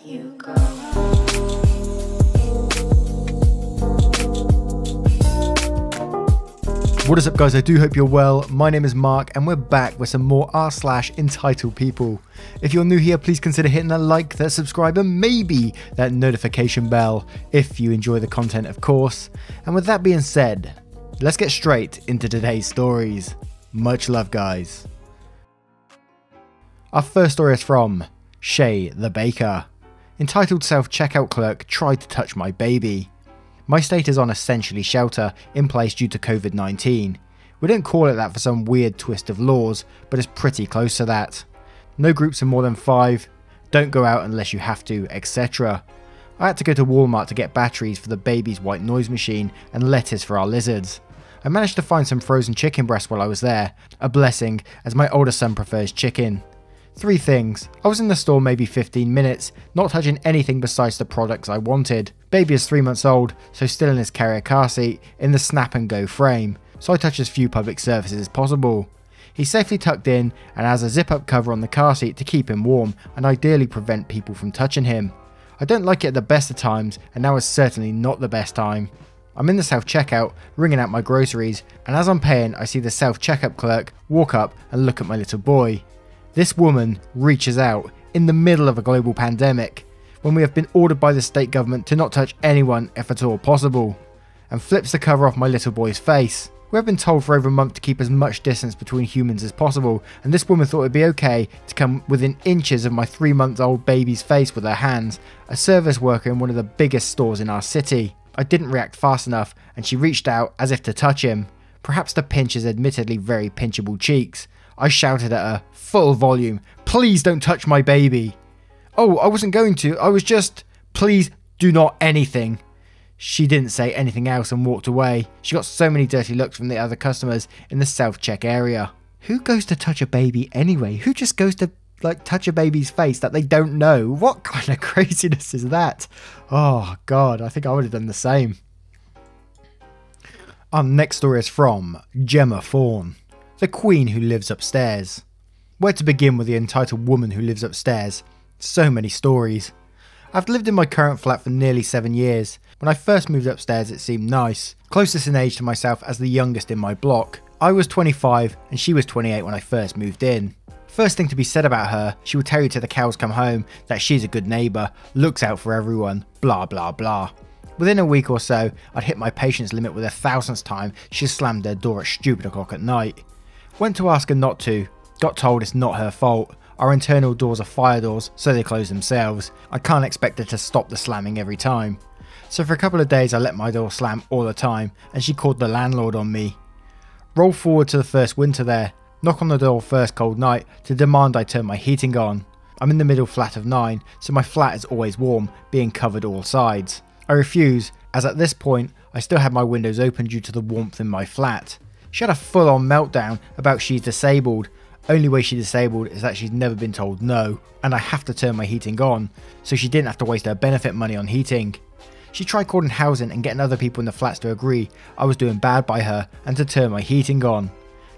you go. What is up, guys? I do hope you're well. My name is Mark and we're back with some more r/entitled people. If you're new here, please consider hitting that like, that subscribe, and maybe that notification bell if you enjoy the content, of course. And with that being said, let's get straight into today's stories. Much love, guys. Our first story is from Shay the Baker. Entitled "Self-Checkout Clerk Tried to Touch My Baby." My state is on essentially shelter in place due to COVID-19. We didn't call it that for some weird twist of laws, but it's pretty close to that. No groups of more than 5, don't go out unless you have to, etc. I had to go to Walmart to get batteries for the baby's white noise machine and lettuce for our lizards. I managed to find some frozen chicken breast while I was there, a blessing as my older son prefers chicken. 3 things. I was in the store maybe 15 minutes, not touching anything besides the products I wanted. Baby is 3 months old, so still in his carrier car seat, in the snap and go frame, so I touch as few public surfaces as possible. He's safely tucked in and has a zip up cover on the car seat to keep him warm and ideally prevent people from touching him. I don't like it at the best of times, and now is certainly not the best time. I'm in the self-checkout, ringing out my groceries, and as I'm paying I see the self-checkout clerk walk up and look at my little boy. This woman reaches out in the middle of a global pandemic, when we have been ordered by the state government to not touch anyone if at all possible, and flips the cover off my little boy's face. We have been told for over a month to keep as much distance between humans as possible, and this woman thought it'd be okay to come within inches of my 3-month-old baby's face with her hands, a service worker in one of the biggest stores in our city. I didn't react fast enough, and she reached out as if to touch him, perhaps to pinch his admittedly very pinchable cheeks. I shouted at her, full volume, "Please don't touch my baby." "Oh, I wasn't going to, I was just, please do not anything." She didn't say anything else and walked away. She got so many dirty looks from the other customers in the self-check area. Who goes to touch a baby anyway? Who just goes to touch a baby's face that they don't know? What kind of craziness is that? Oh god, I think I would have done the same. Our next story is from Gemma Fawn. The Queen Who Lives Upstairs. Where to begin with the entitled woman who lives upstairs? So many stories. I've lived in my current flat for nearly 7 years. When I first moved upstairs it seemed nice, closest in age to myself as the youngest in my block. I was 25 and she was 28 when I first moved in. First thing to be said about her, she will tell you till the cows come home that she's a good neighbour, looks out for everyone, blah blah blah. Within a week or so, I'd hit my patience limit with 1,000th time she slammed her door at stupid o'clock at night. Went to ask her not to, got told it's not her fault. Our internal doors are fire doors, so they close themselves. I can't expect her to stop the slamming every time. So for a couple of days I let my door slam all the time, and she called the landlord on me. Roll forward to the first winter there, knock on the door first cold night to demand I turn my heating on. I'm in the middle flat of 9, so my flat is always warm, being covered all sides. I refuse, as at this point I still had my windows open due to the warmth in my flat. She had a full-on meltdown about she's disabled. Only way she's disabled is that she's never been told no, and I have to turn my heating on, so she didn't have to waste her benefit money on heating. She tried calling housing and getting other people in the flats to agree I was doing bad by her and to turn my heating on.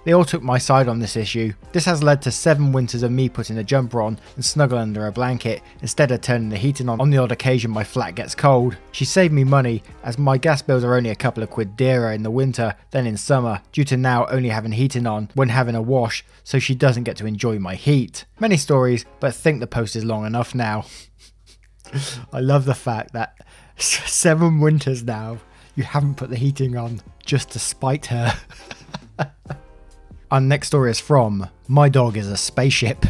They all took my side on this issue. This has led to 7 winters of me putting a jumper on and snuggling under a blanket instead of turning the heating on the odd occasion my flat gets cold. She saved me money as my gas bills are only a couple of quid dearer in the winter than in summer due to now only having heating on when having a wash, so she doesn't get to enjoy my heat. Many stories, but I think the post is long enough now. I love the fact that 7 winters now you haven't put the heating on just to spite her. Our next story is from My Dog is a Spaceship.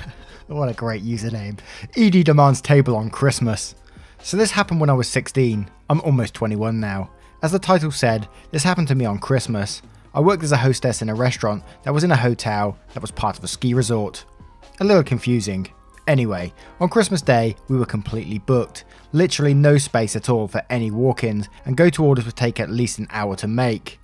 What a great username. ED demands table on Christmas. So this happened when I was 16. I'm almost 21 now. As the title said, this happened to me on Christmas. I worked as a hostess in a restaurant that was in a hotel that was part of a ski resort. A little confusing. Anyway, on Christmas Day we were completely booked. Literally no space at all for any walk-ins, and go-to orders would take at least an hour to make.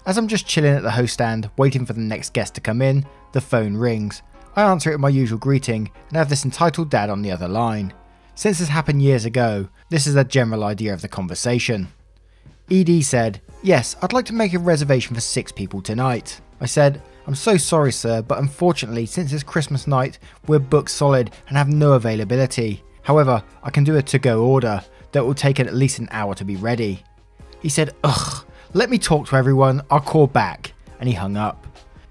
As I'm just chilling at the host stand, waiting for the next guest to come in, the phone rings. I answer it with my usual greeting, and have this entitled dad on the other line. Since this happened years ago, this is a general idea of the conversation. ED said, "Yes, I'd like to make a reservation for 6 people tonight." I said, "I'm so sorry sir, but unfortunately since it's Christmas night, we're booked solid and have no availability. However, I can do a to-go order that will take at least an hour to be ready. He said, ugh, let me talk to everyone, I'll call back, and he hung up.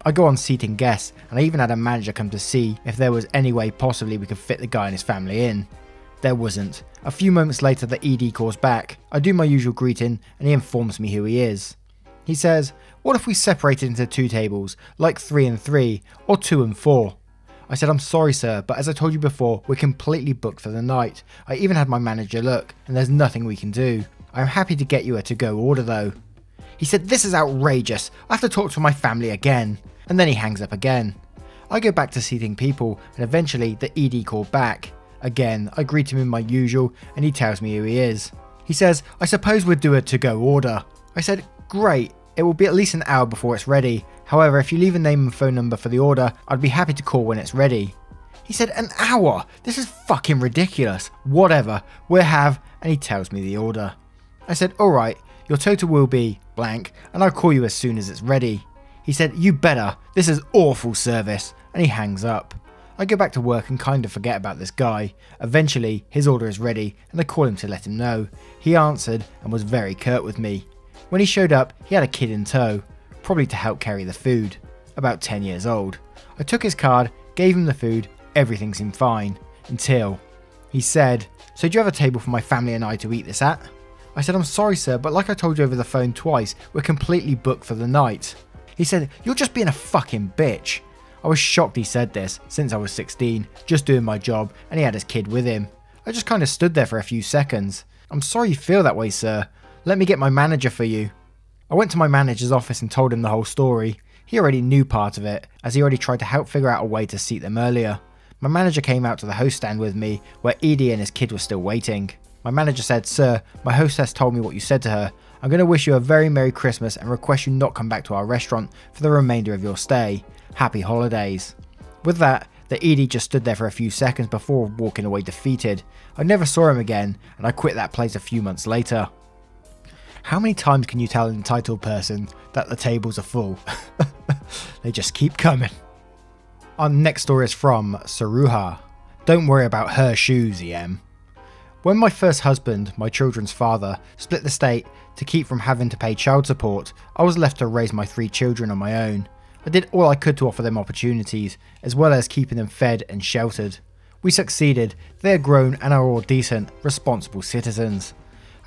I go on seating guests, and I even had a manager come to see if there was any way possibly we could fit the guy and his family in. There wasn't. A few moments later the ED calls back, I do my usual greeting and he informs me who he is. He says, what if we separated into 2 tables, like 3 and 3, or 2 and 4? I said, I'm sorry sir, but as I told you before, we're completely booked for the night. I even had my manager look, and there's nothing we can do. I am happy to get you a to-go order though. He said, this is outrageous, I have to talk to my family again. And then he hangs up again. I go back to seating people, and eventually the ED called back. Again, I greet him in my usual, and he tells me who he is. He says, I suppose we'd do a to-go order. I said, great, it will be at least an hour before it's ready. However, if you leave a name and phone number for the order, I'd be happy to call when it's ready. He said, an hour? This is fucking ridiculous. Whatever, we'll have, and he tells me the order. I said, alright, your total will be blank, and I'll call you as soon as it's ready. He said, you better, this is awful service, and he hangs up. I go back to work and kind of forget about this guy. Eventually, his order is ready, and I call him to let him know. He answered and was very curt with me. When he showed up, he had a kid in tow, probably to help carry the food, about 10 years old. I took his card, gave him the food, everything seemed fine, until he said, so do you have a table for my family and I to eat this at? I said, I'm sorry sir, but like I told you over the phone twice, we're completely booked for the night. He said, you're just being a fucking bitch. I was shocked he said this, since I was 16, just doing my job, and he had his kid with him. I just kind of stood there for a few seconds. I'm sorry you feel that way sir, let me get my manager for you. I went to my manager's office and told him the whole story. He already knew part of it, as he already tried to help figure out a way to seat them earlier. My manager came out to the host stand with me, where Edie and his kid were still waiting. My manager said, sir, my hostess told me what you said to her. I'm going to wish you a very Merry Christmas and request you not come back to our restaurant for the remainder of your stay. Happy holidays. With that, the ED just stood there for a few seconds before walking away defeated. I never saw him again, and I quit that place a few months later. How many times can you tell an entitled person that the tables are full? They just keep coming. Our next story is from Saruha. Don't worry about her shoes, EM. When my first husband, my children's father, split the estate to keep from having to pay child support, I was left to raise my 3 children on my own. I did all I could to offer them opportunities, as well as keeping them fed and sheltered. We succeeded, they are grown and are all decent, responsible citizens.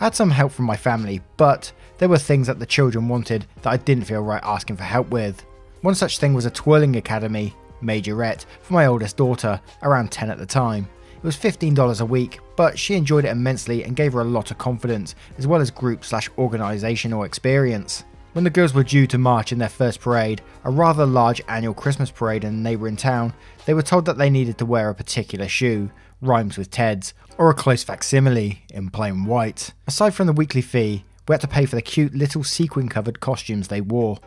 I had some help from my family, but there were things that the children wanted that I didn't feel right asking for help with. One such thing was a twirling academy, majorette, for my oldest daughter, around 10 at the time. It was $15 a week, but she enjoyed it immensely and gave her a lot of confidence, as well as group/organisational experience. When the girls were due to march in their first parade, a rather large annual Christmas parade in a neighbouring town, they were told that they needed to wear a particular shoe, rhymes with Ted's, or a close facsimile in plain white. Aside from the weekly fee, we had to pay for the cute little sequin covered costumes they wore.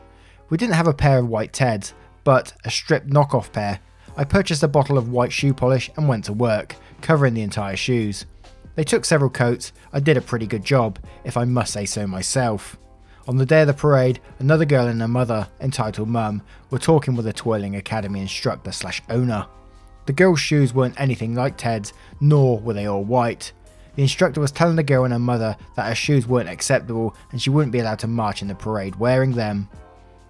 We didn't have a pair of white Ted's, but a stripped knockoff pair. I purchased a bottle of white shoe polish and went to work, covering the entire shoes. They took several coats. I did a pretty good job, if I must say so myself. On the day of the parade, another girl and her mother, entitled Mum, were talking with the Twirling Academy instructor/owner. The girl's shoes weren't anything like Ted's, nor were they all white. The instructor was telling the girl and her mother that her shoes weren't acceptable and she wouldn't be allowed to march in the parade wearing them.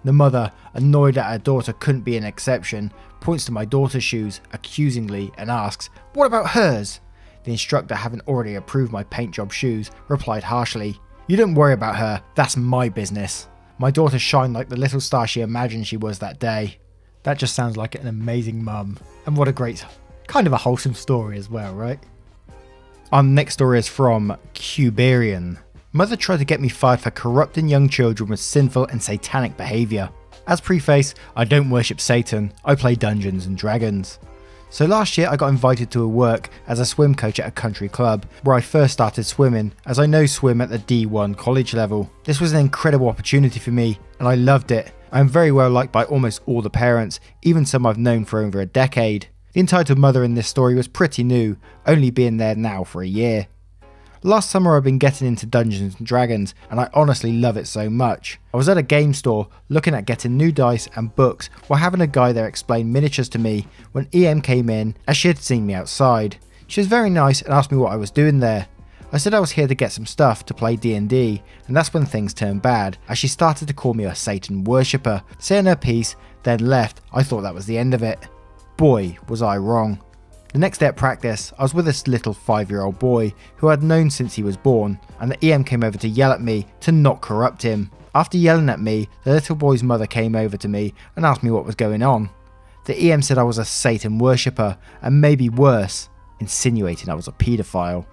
The mother, annoyed that her daughter couldn't be an exception, points to my daughter's shoes accusingly and asks, "What about hers?" The instructor, having already approved my paint job shoes, replied harshly, "You don't worry about her, that's my business." My daughter shined like the little star she imagined she was that day. That just sounds like an amazing mum, and what a great, kind of a wholesome story as well, right? Our next story is from Cuberian. Mother tried to get me fired for corrupting young children with sinful and satanic behaviour. As preface, I don't worship Satan, I play Dungeons and Dragons. So last year I got invited to a work as a swim coach at a country club, where I first started swimming, as I know swim at the D1 college level. This was an incredible opportunity for me, and I loved it. I am very well liked by almost all the parents, even some I've known for over a decade. The entitled mother in this story was pretty new, only being there now for a year. Last summer I've been getting into Dungeons and Dragons, and I honestly love it so much. I was at a game store looking at getting new dice and books while having a guy there explain miniatures to me when EM came in, as she had seen me outside. She was very nice and asked me what I was doing there. I said I was here to get some stuff to play D&D, and that's when things turned bad, as she started to call me a Satan worshipper, saying her piece, then left. I thought that was the end of it. Boy, was I wrong. The next day at practice, I was with this little 5-year-old boy who I'd known since he was born, and the EM came over to yell at me to not corrupt him. After yelling at me, the little boy's mother came over to me and asked me what was going on. The EM said I was a Satan worshipper, and maybe worse, insinuating I was a paedophile.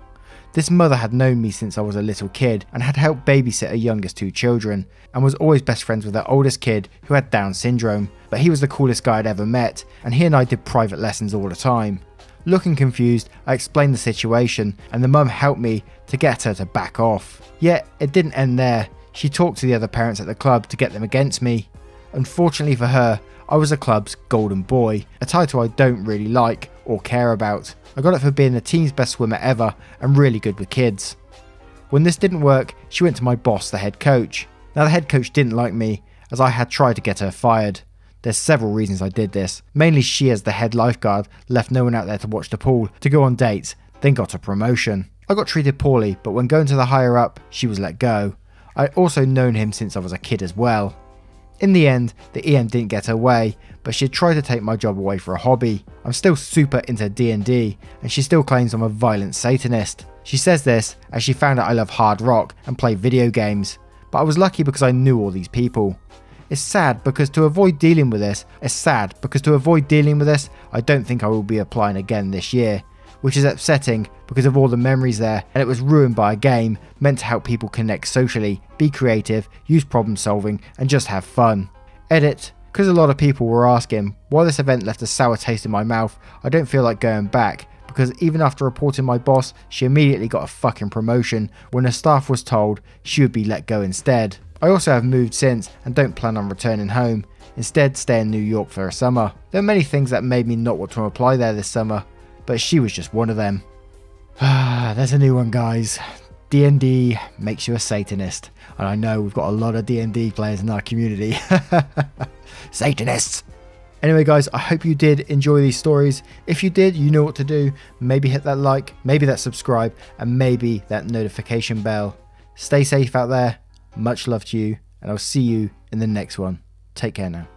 This mother had known me since I was a little kid and had helped babysit her youngest 2 children, and was always best friends with her oldest kid who had Down syndrome, but he was the coolest guy I'd ever met, and he and I did private lessons all the time. Looking confused, I explained the situation, and the mum helped me to get her to back off. Yet, it didn't end there. She talked to the other parents at the club to get them against me. Unfortunately for her, I was the club's golden boy, a title I don't really like or care about. I got it for being the team's best swimmer ever and really good with kids. When this didn't work, she went to my boss, the head coach. Now the head coach didn't like me, as I had tried to get her fired. There's several reasons I did this. Mainly she, as the head lifeguard, left no one out there to watch the pool, to go on dates, then got a promotion. I got treated poorly, but when going to the higher up, she was let go. I'd also known him since I was a kid as well. In the end, the EM didn't get her way, but she tried to take my job away for a hobby. I'm still super into D&D, and she still claims I'm a violent Satanist. She says this as she found out I love hard rock and play video games, but I was lucky because I knew all these people. It's sad because to avoid dealing with this, I don't think I will be applying again this year, which is upsetting because of all the memories there, and it was ruined by a game meant to help people connect socially, be creative, use problem solving, and just have fun. Edit, because a lot of people were asking why this event left a sour taste in my mouth. I don't feel like going back, because even after reporting my boss, she immediately got a fucking promotion when her staff was told she would be let go instead. I also have moved since and don't plan on returning home, instead stay in New York for a summer. There are many things that made me not want to apply there this summer, but she was just one of them. There's a new one, guys. D&D makes you a Satanist, and I know we've got a lot of D&D players in our community. Satanists! Anyway guys, I hope you did enjoy these stories. If you did, you know what to do. Maybe hit that like, maybe that subscribe, and maybe that notification bell. Stay safe out there. Much love to you, and I'll see you in the next one. Take care now.